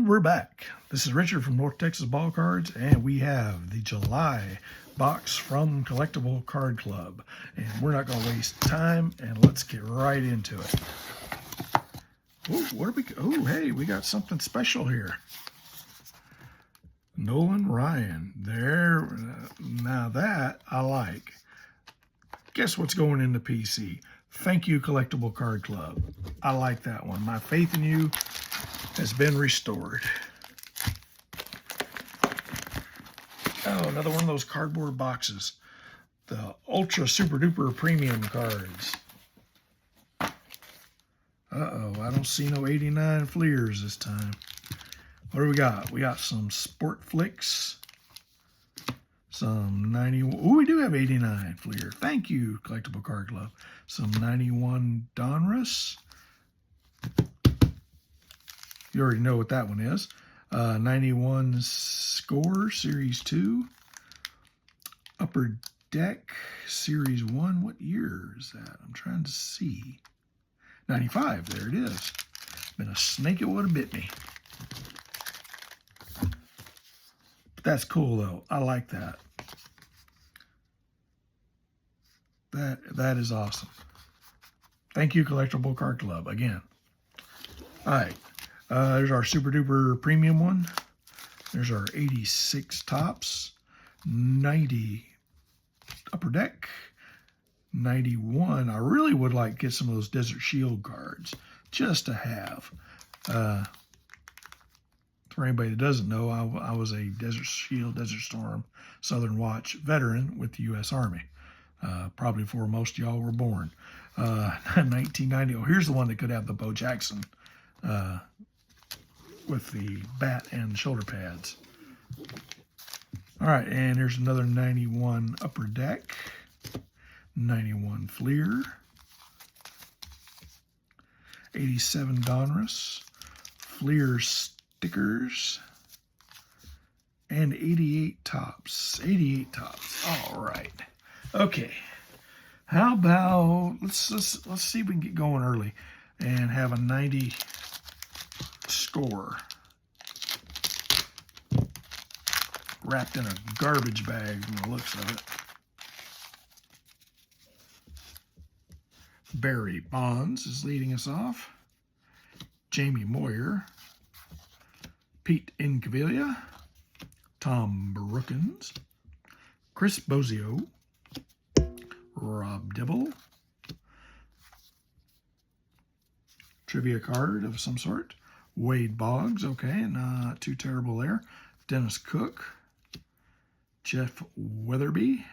And we're back. This is Richard from North Texas Ball Cards, and we have the July box from Collectible Card Club. And we're not going to waste time, and let's get right into it. Oh, what are we? Oh, hey, we got something special here. Nolan Ryan. There. Now that I like. Guess what's going into PC? Thank you, Collectible Card Club. I like that one. My faith in you has been restored. Oh, another one of those cardboard boxes. The Ultra Super Duper Premium cards. Uh-oh, I don't see no 89 Fleers this time. What do we got? We got some Sport Flicks. Some 91. Oh, we do have 89 Fleer. Thank you, Collectible Card Club. Some 91 Donruss. You already know what that one is. 91 Score, Series 2. Upper Deck, Series 1. What year is that? I'm trying to see. 95, there it is. Been a snake, it would have bit me. But that's cool, though. I like that. That is awesome. Thank you, Collectible Card Club, again. All right. There's our Super Duper Premium one. There's our 86 Tops, 90 Upper Deck, 91. I really would like to get some of those Desert Shield cards just to have. For anybody that doesn't know, I was a Desert Shield, Desert Storm, Southern Watch veteran with the U.S. Army. Probably before most of y'all were born. 1990. Oh, here's the one that could have the Bo Jackson with the bat and shoulder pads. All right, and here's another 91 Upper Deck, 91 Fleer, 87 Donruss, Fleer stickers, and 88 Tops. 88 Tops. All right. Okay. How about let's see if we can get going early and have a 90 Score wrapped in a garbage bag from the looks of it. Barry Bonds is leading us off. Jamie Moyer, Pete Incaviglia, Tom Brookins, Chris Bozio, Rob Dibble, trivia card of some sort. Wade Boggs, okay, not too terrible there. Dennis Cook, Jeff Weatherby,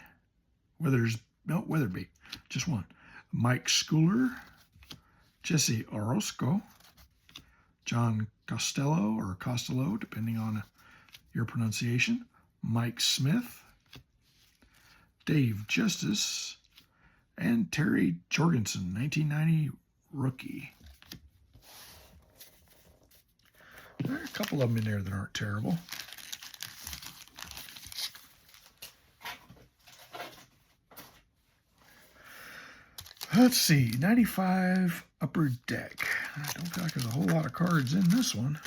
Weatherby, just one. Mike Schooler, Jesse Orozco, John Costello, or Costello, depending on your pronunciation. Mike Smith, Dave Justice, and Terry Jorgensen, 1990 rookie. There are a couple of them in there that aren't terrible. Let's see, 95 Upper Deck. I don't feel like there's a whole lot of cards in this one.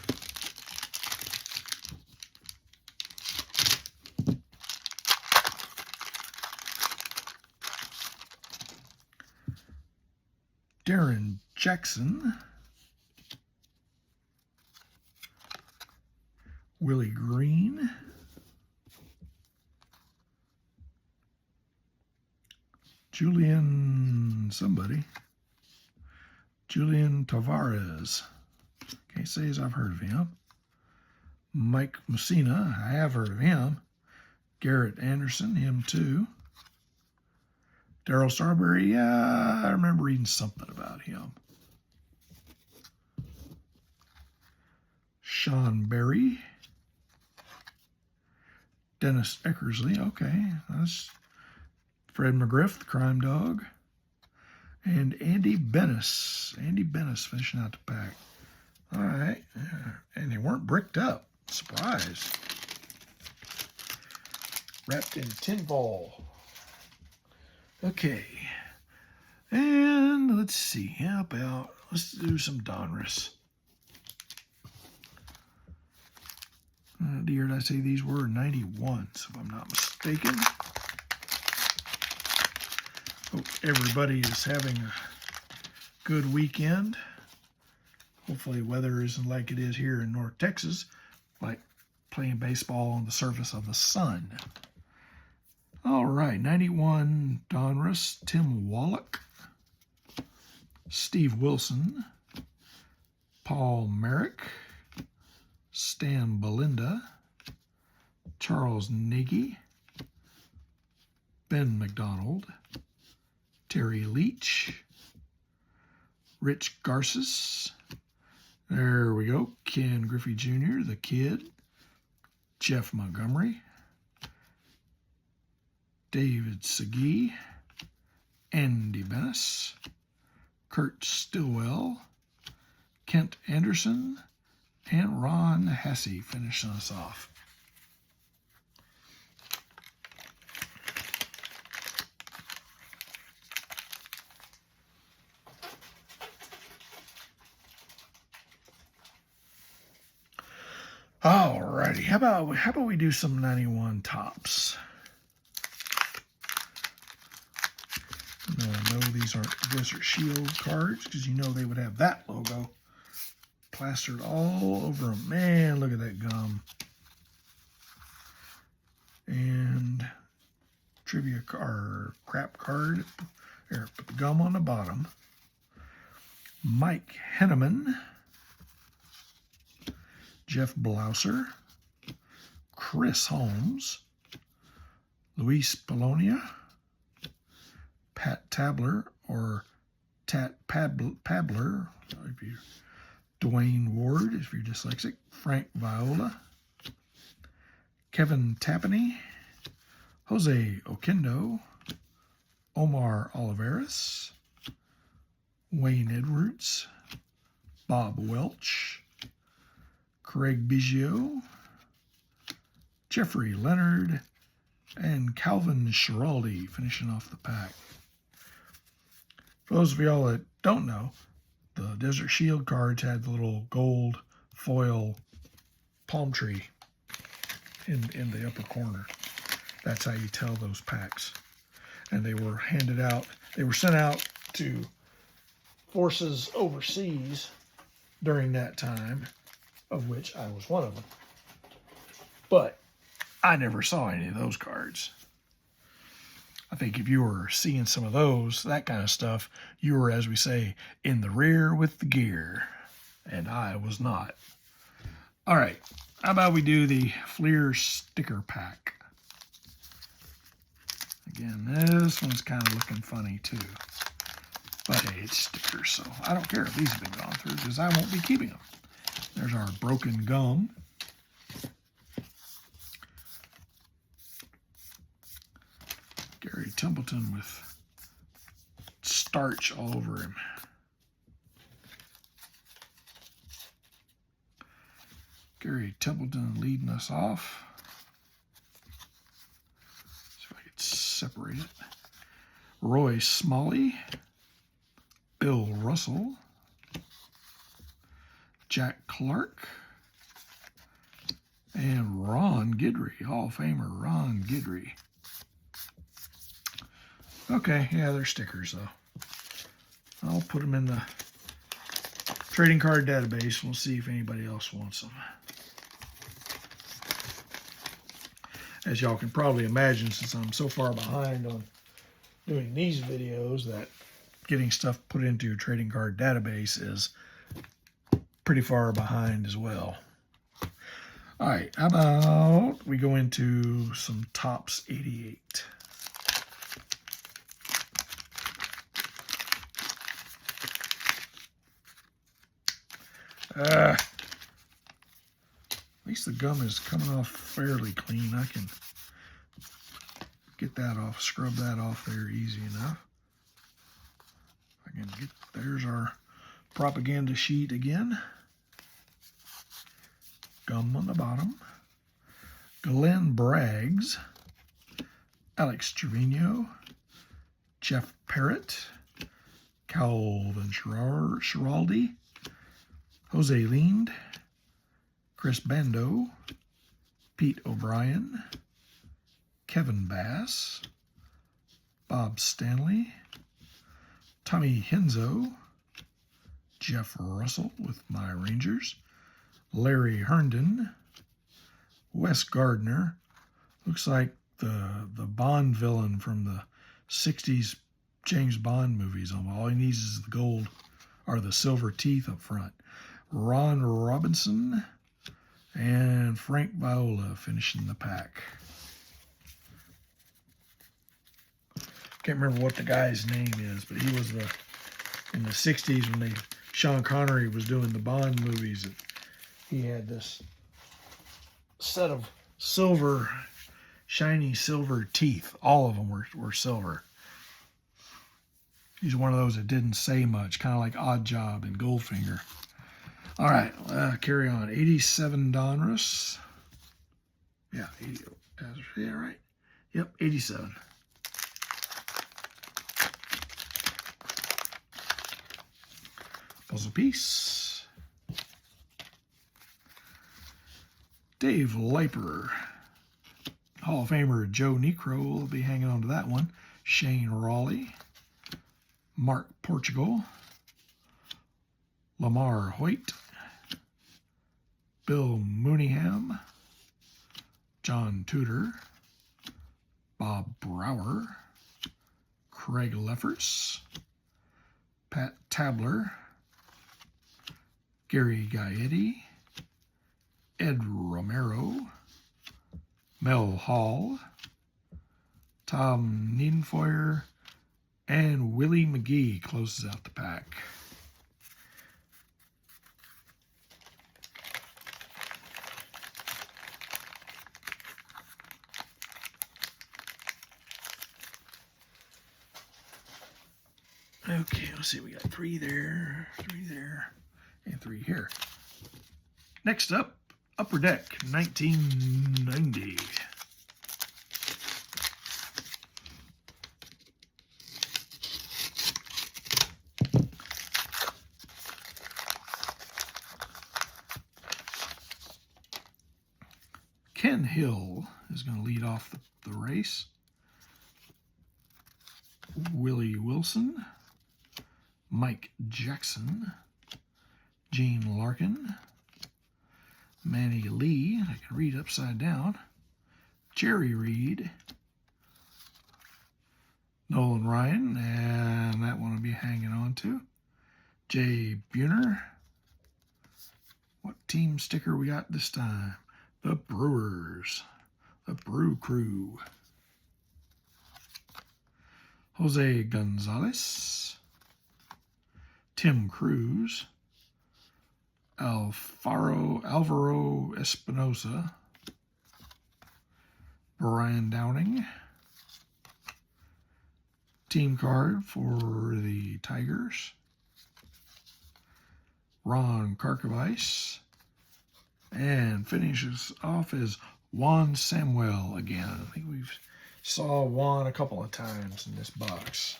Darren Jackson, Willie Green, Julian Tavares. Can't say as I've heard of him. Mike Messina, I have heard of him. Garrett Anderson, him too. Darryl Strawberry, yeah, I remember reading something about him. Sean Berry. Dennis Eckersley, okay. That's Fred McGriff, the crime dog. And Andy Bennis. Andy Bennis finishing out the pack. All right. And they weren't bricked up. Surprise. Wrapped in tinfoil. Okay. And let's see. How about, let's do some Donruss. Dear, did I say these were 91s, if I'm not mistaken. Hope everybody is having a good weekend. Hopefully weather isn't like it is here in North Texas, like playing baseball on the surface of the sun. All right, 91 Donruss, Tim Wallach, Steve Wilson, Paul Merrick, Stan Belinda, Charles Nagy, Ben McDonald, Terry Leach, Rich Garces, there we go, Ken Griffey Jr., the Kid, Jeff Montgomery, David Segui, Andy Bennis, Kurt Stillwell, Kent Anderson, and Ron Hesse finishing us off. Alrighty, how about we do some 91 tops? No, I know these aren't Desert Shield cards because you know they would have that logo plastered all over them. Man, look at that gum. And trivia card, crap card. There, put the gum on the bottom. Mike Henneman, Jeff Blouser, Chris Holmes, Luis Polonia, Pat Tabler or Tat Pabler, if you Dwayne Ward, if you're dyslexic, Frank Viola, Kevin Tapani, Jose Oquendo, Omar Oliveras, Wayne Edwards, Bob Welch, Craig Biggio, Jeffrey Leonard, and Calvin Schiraldi finishing off the pack. For those of y'all that don't know, the Desert Shield cards had the little gold foil palm tree in the upper corner. That's how you tell those packs. And they were handed out, they were sent out to forces overseas during that time, of which I was one of them. But I never saw any of those cards. I think if you were seeing some of those, that kind of stuff, you were, as we say, in the rear with the gear. And I was not. All right, how about we do the Fleer sticker pack? Again, this one's kind of looking funny too. But hey, it's stickers, so I don't care if these have been gone through because I won't be keeping them. There's our broken gum. Gary Templeton with starch all over him. Gary Templeton leading us off. See if I can separate it. Roy Smalley, Bill Russell, Jack Clark, and Ron Guidry, Hall of Famer Ron Guidry. Okay, yeah, they're stickers though. I'll put them in the trading card database. We'll see if anybody else wants them. As y'all can probably imagine, since I'm so far behind on doing these videos, that getting stuff put into a trading card database is pretty far behind as well. All right, how about we go into some Topps 88. At least the gum is coming off fairly clean. I can get that off, scrub that off there easy enough. I can get, there's our propaganda sheet again. Gum on the bottom. Glenn Braggs, Alex Trevino, Jeff Parrott, Calvin Schiraldi, Jose Lind, Chris Bando, Pete O'Brien, Kevin Bass, Bob Stanley, Tommy Henzo, Jeff Russell with my Rangers, Larry Herndon, Wes Gardner. Looks like the Bond villain from the 60s James Bond movies. All he needs is the gold or the silver teeth up front. Ron Robinson and Frank Viola finishing the pack. Can't remember what the guy's name is, but he was in the 60s when Sean Connery was doing the Bond movies. He had this set of silver, shiny silver teeth. All of them were silver. He's one of those that didn't say much, kind of like Odd Job and Goldfinger. All right, carry on. 87 Donruss. Yeah, 80. Yeah, right? Yep, 87. Puzzle piece. Dave Leiper. Hall of Famer Joe Necro will be hanging on to that one. Shane Raleigh. Mark Portugal. Lamar Hoyt. Bill Mooneyham. John Tudor. Bob Brower. Craig Leffers. Pat Tabler. Gary Gaetti, Ed Romero, Mel Hall, Tom Niedenfeuer, and Willie McGee closes out the pack. Okay, let's see, we got 3 there, and 3 here. Next up, Upper Deck, 1990. Ken Hill is going to lead off the race. Willie Wilson, Mike Jackson, Gene Larkin, Manny Lee, I can read upside down, Jerry Reed, Nolan Ryan, and that one will be hanging on to, Jay Buhner. What team sticker we got this time? The Brewers, the Brew Crew. Jose Gonzalez, Tim Cruz, Alvaro Espinosa, Brian Downing, team card for the Tigers, Ron Karkovice, and finishes off as Juan Samuel again. I think we've saw Juan a couple of times in this box.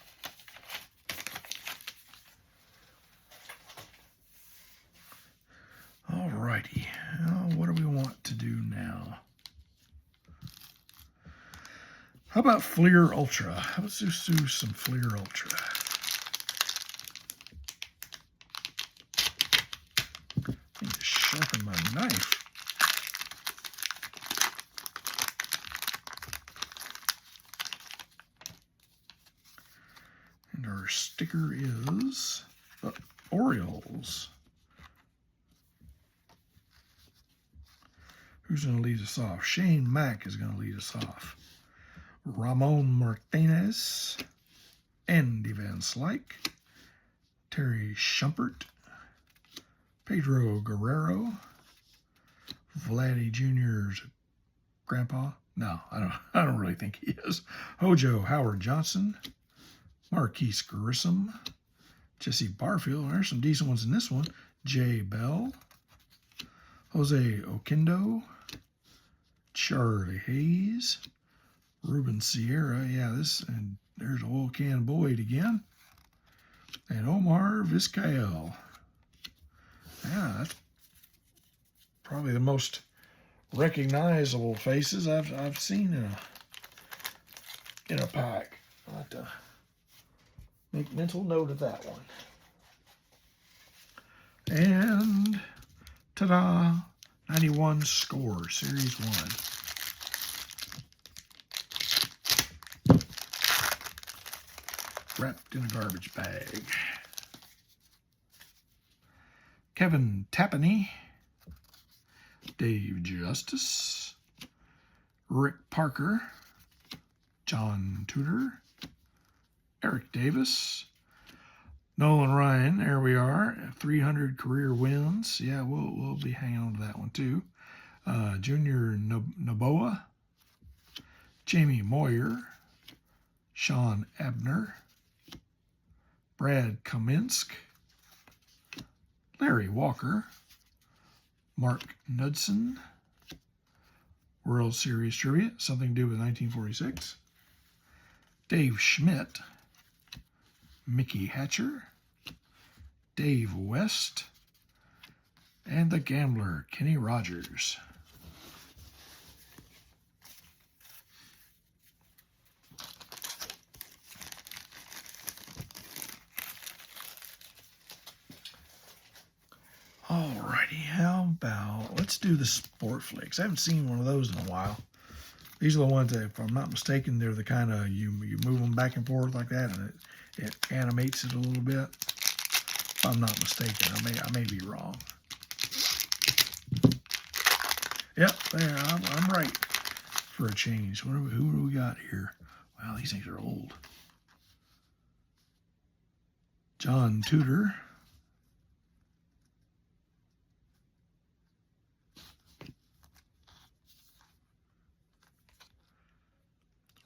Alrighty, what do we want to do now? How about Fleer Ultra? Let's just do some Fleer Ultra. I need to sharpen my knife. And our sticker is the Orioles. Who's going to lead us off? Shane Mack is going to lead us off. Ramon Martinez, Andy Van Slyke, Terry Shumpert, Pedro Guerrero, Vladdy Jr.'s grandpa. No, I don't really think he is. Hojo Howard Johnson, Marquise Grissom, Jesse Barfield. There's some decent ones in this one. Jay Bell, Jose Oquendo, Charlie Hayes, Ruben Sierra. Yeah, and there's Oil Can Boyd again. And Omar Vizcael. Yeah, that's probably the most recognizable faces I've seen in a pack. I'll have to make mental note of that one. And ta-da! 91 Score, Series 1. Wrapped in a garbage bag. Kevin Tapani, Dave Justice, Rick Parker, John Tudor, Eric Davis, Nolan Ryan. There we are. 300 career wins. Yeah, we'll be hanging on to that one too. Junior Noboa, Jamie Moyer, Sean Abner, Brad Kaminsk, Larry Walker, Mark Knudsen, World Series Trivia, something to do with 1946, Dave Schmidt, Mickey Hatcher, Dave West, and the Gambler, Kenny Rogers. Alrighty, how about, let's do the Sport Flicks. I haven't seen one of those in a while. These are the ones that, if I'm not mistaken, they're the kind of, you move them back and forth like that, and it animates it a little bit. If I'm not mistaken, I may be wrong. Yep, there, I'm right for a change. Who do we got here? Wow, these things are old. John Tudor.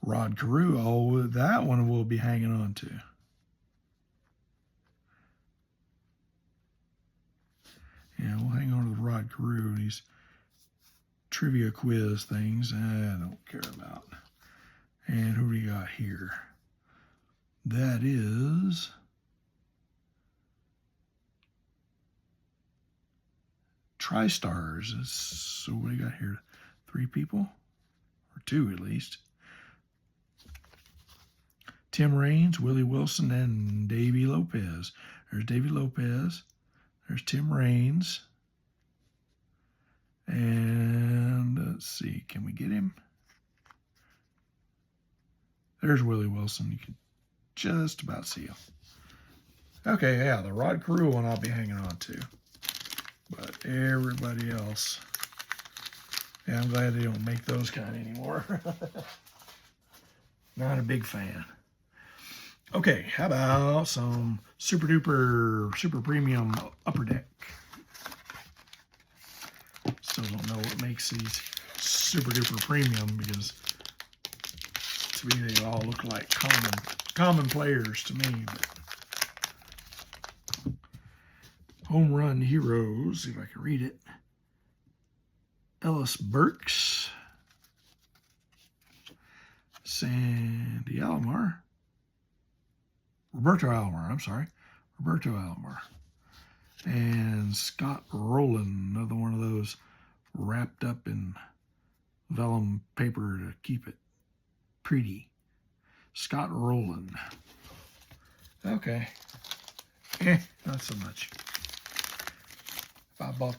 Rod Carew. Oh, that one we'll be hanging on to. Yeah, we'll hang on to the Rod Carew. These trivia quiz things I don't care about. And who do we got here? That is TriStars. So what do you got here? 3 people? Or 2 at least. Tim Raines, Willie Wilson, and Davey Lopez. There's Davey Lopez. There's Tim Raines. And let's see, can we get him? There's Willie Wilson. You can just about see him. Okay, yeah, the Rod Carew one I'll be hanging on to. But everybody else, yeah, I'm glad they don't make those kind anymore. Not a big fan. Okay, how about some super premium upper deck? Still don't know what makes these super duper premium, because to me they all look like common players to me. But Home Run Heroes, see if I can read it. Ellis Burks, Sandy Alomar, Roberto Alomar, and Scott Rowland, another one of those wrapped up in vellum paper to keep it pretty. Scott Rowland. Okay. Not so much. If I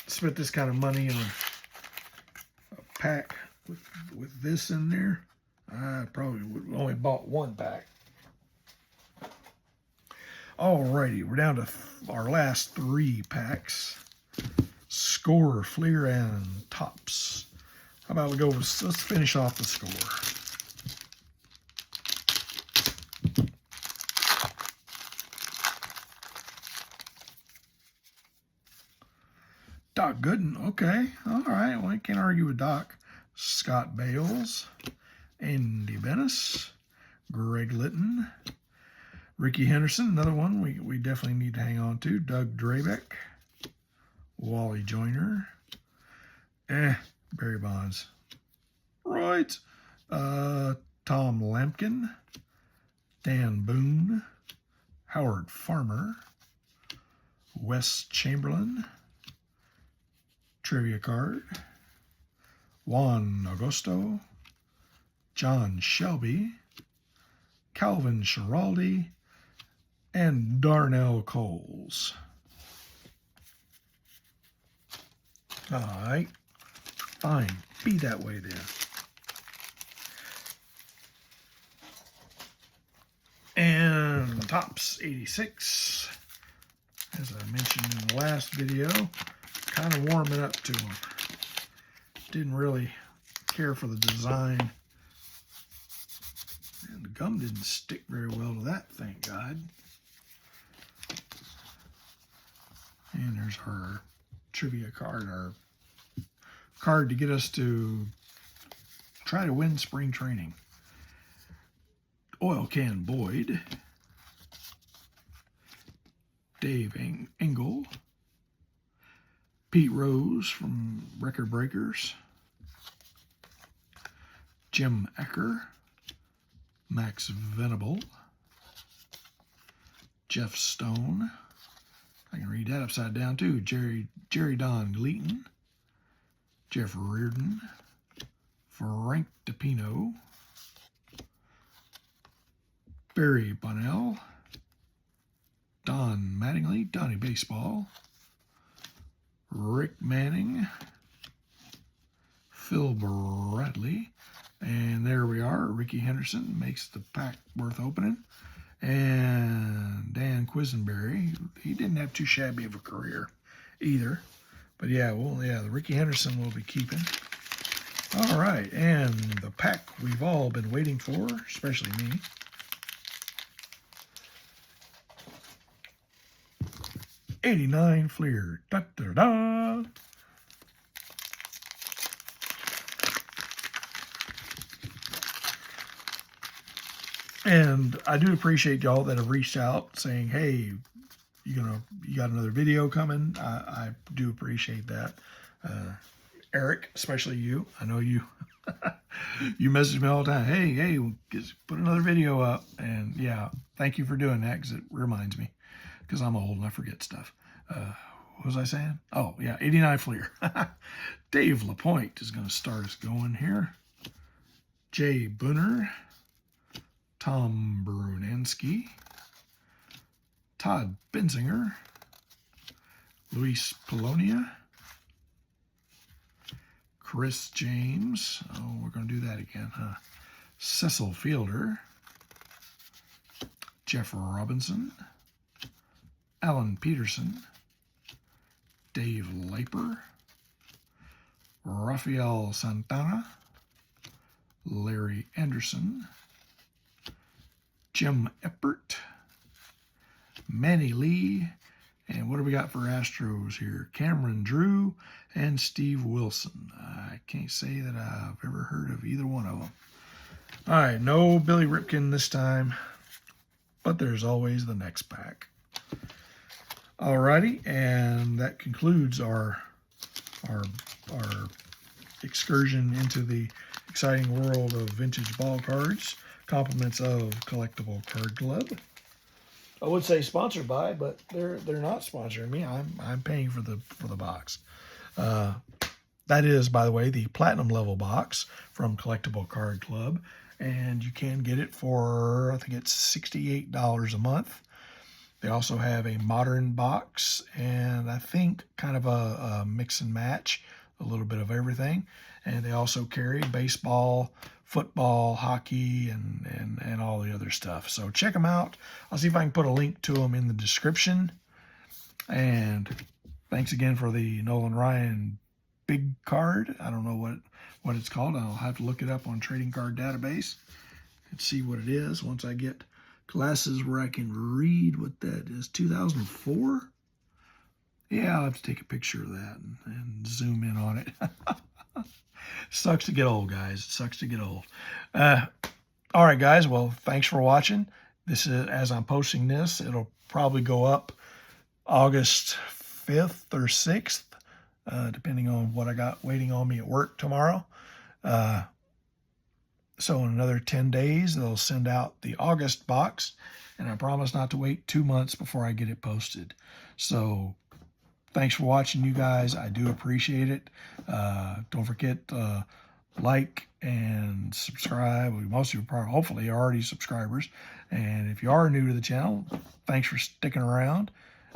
spent this kind of money on a pack with this in there, I probably would have only bought 1 pack. Alrighty, we're down to our last 3 packs. Score, Fleer, and Tops. How about we go, let's finish off the Score. Doc Gooden, okay, all right, well, I can't argue with Doc. Scott Bales, Andy Bennis, Greg Litton, Ricky Henderson, another one we definitely need to hang on to. Doug Drabeck, Wally Joyner, Barry Bonds, right, Tom Lampkin, Dan Boone, Howard Farmer, Wes Chamberlain, Trivia Card, Juan Augusto, John Shelby, Calvin Schiraldi, and Darnell Coles. All right. Fine. Be that way then. And Topps 86. As I mentioned in the last video, kind of warming up to them. Didn't really care for the design. And the gum didn't stick very well to that, thank God. And there's our trivia card, our card to get us to try to win spring training. Oil Can Boyd, Dave Engel, Pete Rose from Record Breakers, Jim Ecker, Max Venable, Jeff Stone, I can read that upside down too, Jerry Don Gleaton, Jeff Reardon, Frank DePino, Barry Bonnell, Don Mattingly, Donnie Baseball, Rick Manning, Phil Bradley, and there we are. Ricky Henderson makes the pack worth opening. And Dan Quisenberry, he didn't have too shabby of a career either. But yeah, well, yeah, the Ricky Henderson we'll be keeping. All right, and the pack we've all been waiting for, especially me. '89 Fleer. Da, da, da. And I do appreciate y'all that have reached out saying, hey, you got another video coming. I do appreciate that. Eric, especially you. I know you you message me all the time. Hey, just put another video up. And yeah, thank you for doing that because it reminds me. Because I'm old and I forget stuff. What was I saying? Oh, yeah, '89 Fleer. Dave LaPointe is going to start us going here. Jay Bunner. Tom Brunensky, Todd Benzinger, Luis Polonia, Chris James, oh, we're going to do that again, huh? Cecil Fielder, Jeff Robinson, Alan Peterson, Dave Leiper, Rafael Santana, Larry Anderson, Jim Eppert, Manny Lee, and what do we got for Astros here? Cameron Drew and Steve Wilson. I can't say that I've ever heard of either one of them. All right, no Billy Ripken this time, but there's always the next pack. All righty, and that concludes our excursion into the exciting world of vintage ball cards. Compliments of Collectible Card Club. I would say sponsored by, but they're not sponsoring me. I'm paying for the box. That is, by the way, the platinum level box from Collectible Card Club, and you can get it for, I think it's $68 a month. They also have a modern box, and I think kind of a mix and match, a little bit of everything. And they also carry baseball, football, hockey, and all the other stuff. So check them out. I'll see if I can put a link to them in the description. And thanks again for the Nolan Ryan big card. I don't know what it's called. I'll have to look it up on Trading Card Database and see what it is once I get glasses where I can read what that is. 2004? Yeah, I'll have to take a picture of that and zoom in on it. Sucks to get old, guys. It sucks to get old. All right, guys. Well, thanks for watching. This is, as I'm posting this, it'll probably go up August 5th or 6th, depending on what I got waiting on me at work tomorrow. So in another 10 days, they'll send out the August box, and I promise not to wait 2 months before I get it posted. So Thanks for watching, you guys. I do appreciate it. Don't forget like and subscribe. Most of you are hopefully already subscribers. And if you are new to the channel, thanks for sticking around.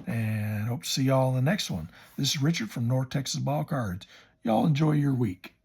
And hope to see y'all in the next one. This is Richard from North Texas Ball Cards. Y'all enjoy your week.